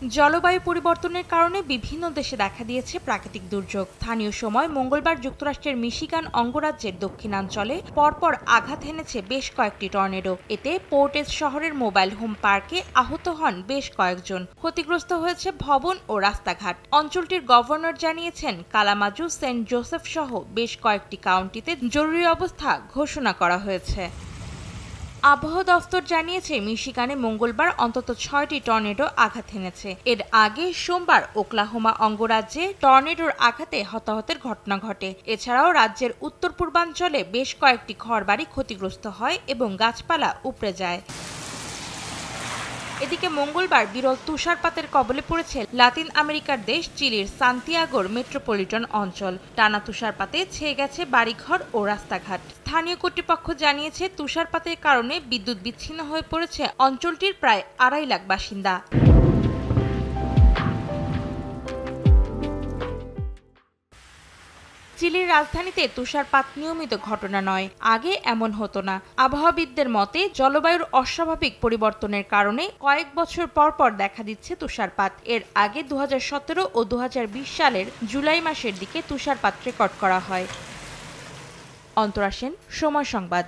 জলবায়ু পরিবর্তনের কারণে বিভিন্ন দেশে দেখা দিয়েছে প্রাকৃতিক দুর্যোগ। স্থানীয় সময় মঙ্গলবার যুক্তরাষ্ট্রের মিশিগান অঙ্গরাজ্যের দক্ষিণাঞ্চলে পরপর আঘাত হেনেছে বেশ কয়েকটি টর্নেডো। এতে পোর্টেজ শহরের মোবাইল হোম পার্কে আহত হন বেশ কয়েকজন। ক্ষতিগ্রস্ত হয়েছে ভবন ও রাস্তাঘাট। অঞ্চলটির গভর্নর জানিয়েছেন, কালামাজু, সেন্ট জোসেফ সহ বেশ কয়েকটি কাউন্টিতে জরুরি অবস্থা ঘোষণা করা হয়েছে। আবহাওয়া দফতর জানিয়েছে, মিশিগানে মঙ্গলবার অন্তত 6টি টর্নেডো আঘাত হেনেছে। এর আগে সোমবার ওকলাহোমা অঙ্গরাজ্যে টর্নেডোর আঘাতে হতাহতের ঘটনা ঘটে। এছাড়াও রাজ্যের উত্তর পূর্বাঞ্চলে বেশ কয়েকটি ঘরবাড়ি ক্ষতিগ্রস্ত হয় এবং গাছপালা উপড়ে যায়। এদিকে মঙ্গলবার বিরল তুষারপাতের কবলে পড়েছে লাতিন আমেরিকার দেশ চিলির সান্তিয়াগোর মেট্রোপলিটন অঞ্চল। টানা তুষারপাতে ছেয়ে গেছে বাড়িঘর ও রাস্তাঘাট। স্থানীয় কর্তৃপক্ষ জানিয়েছে, তুষারপাতের কারণে বিদ্যুৎ বিচ্ছিন্ন হয়ে পড়েছে অঞ্চলটির প্রায় 2.5 লাখ বাসিন্দা। চিলির রাজধানীতে তুষারপাত নিয়মিত ঘটনা নয়, আগে এমন হতো না। আবহাওয়াবিদদের মতে, জলবায়ুর অস্বাভাবিক পরিবর্তনের কারণে কয়েক বছর পর পর দেখা দিচ্ছে তুষারপাত। এর আগে 2017 ও 2020 সালের জুলাই মাসের দিকে তুষারপাত রেকর্ড করা হয়। অন্তরা সেন, সময় সংবাদ।